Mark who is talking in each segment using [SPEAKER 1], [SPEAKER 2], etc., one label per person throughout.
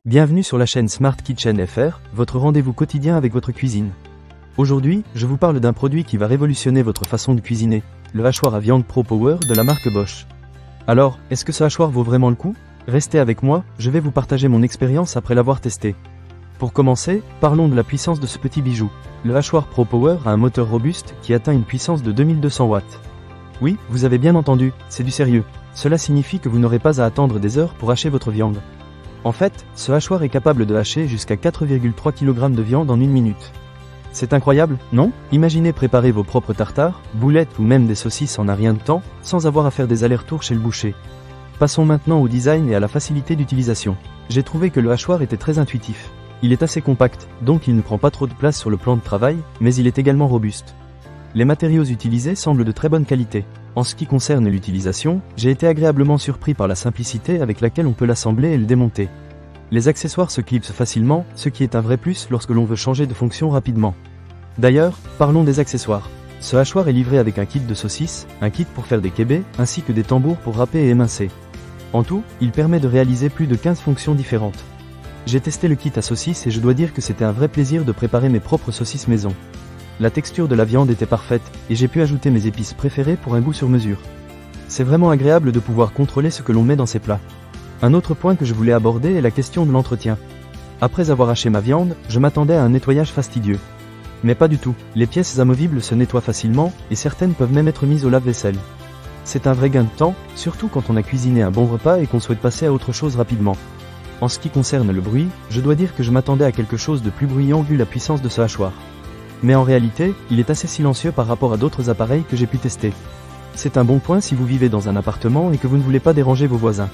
[SPEAKER 1] Bienvenue sur la chaîne Smart Kitchen FR, votre rendez-vous quotidien avec votre cuisine. Aujourd'hui, je vous parle d'un produit qui va révolutionner votre façon de cuisiner, le hachoir à viande Pro Power de la marque Bosch. Alors, est-ce que ce hachoir vaut vraiment le coup? Restez avec moi, je vais vous partager mon expérience après l'avoir testé. Pour commencer, parlons de la puissance de ce petit bijou. Le hachoir Pro Power a un moteur robuste qui atteint une puissance de 2200 watts. Oui, vous avez bien entendu, c'est du sérieux. Cela signifie que vous n'aurez pas à attendre des heures pour hacher votre viande. En fait, ce hachoir est capable de hacher jusqu'à 4,3 kg de viande en 1 minute. C'est incroyable, non? Imaginez préparer vos propres tartares, boulettes ou même des saucisses en un rien de temps, sans avoir à faire des allers-retours chez le boucher. Passons maintenant au design et à la facilité d'utilisation. J'ai trouvé que le hachoir était très intuitif. Il est assez compact, donc il ne prend pas trop de place sur le plan de travail, mais il est également robuste. Les matériaux utilisés semblent de très bonne qualité. En ce qui concerne l'utilisation, j'ai été agréablement surpris par la simplicité avec laquelle on peut l'assembler et le démonter. Les accessoires se clipsent facilement, ce qui est un vrai plus lorsque l'on veut changer de fonction rapidement. D'ailleurs, parlons des accessoires. Ce hachoir est livré avec un kit de saucisses, un kit pour faire des kébés, ainsi que des tambours pour râper et émincer. En tout, il permet de réaliser plus de 15 fonctions différentes. J'ai testé le kit à saucisses et je dois dire que c'était un vrai plaisir de préparer mes propres saucisses maison. La texture de la viande était parfaite, et j'ai pu ajouter mes épices préférées pour un goût sur mesure. C'est vraiment agréable de pouvoir contrôler ce que l'on met dans ses plats. Un autre point que je voulais aborder est la question de l'entretien. Après avoir haché ma viande, je m'attendais à un nettoyage fastidieux. Mais pas du tout, les pièces amovibles se nettoient facilement, et certaines peuvent même être mises au lave-vaisselle. C'est un vrai gain de temps, surtout quand on a cuisiné un bon repas et qu'on souhaite passer à autre chose rapidement. En ce qui concerne le bruit, je dois dire que je m'attendais à quelque chose de plus bruyant vu la puissance de ce hachoir. Mais en réalité, il est assez silencieux par rapport à d'autres appareils que j'ai pu tester. C'est un bon point si vous vivez dans un appartement et que vous ne voulez pas déranger vos voisins.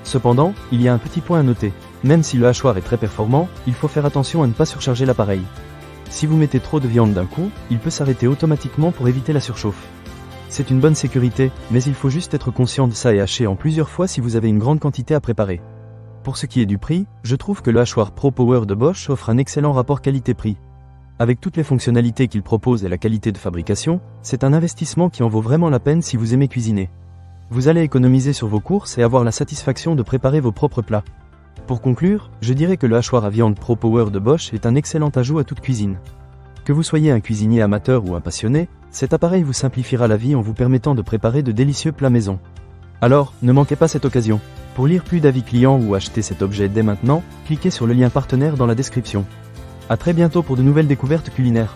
[SPEAKER 1] Cependant, il y a un petit point à noter. Même si le hachoir est très performant, il faut faire attention à ne pas surcharger l'appareil. Si vous mettez trop de viande d'un coup, il peut s'arrêter automatiquement pour éviter la surchauffe. C'est une bonne sécurité, mais il faut juste être conscient de ça et hacher en plusieurs fois si vous avez une grande quantité à préparer. Pour ce qui est du prix, je trouve que le hachoir Pro Power de Bosch offre un excellent rapport qualité-prix. Avec toutes les fonctionnalités qu'il propose et la qualité de fabrication, c'est un investissement qui en vaut vraiment la peine si vous aimez cuisiner. Vous allez économiser sur vos courses et avoir la satisfaction de préparer vos propres plats. Pour conclure, je dirais que le hachoir à viande Pro Power de Bosch est un excellent ajout à toute cuisine. Que vous soyez un cuisinier amateur ou un passionné, cet appareil vous simplifiera la vie en vous permettant de préparer de délicieux plats maison. Alors, ne manquez pas cette occasion. Pour lire plus d'avis clients ou acheter cet objet dès maintenant, cliquez sur le lien partenaire dans la description. À très bientôt pour de nouvelles découvertes culinaires.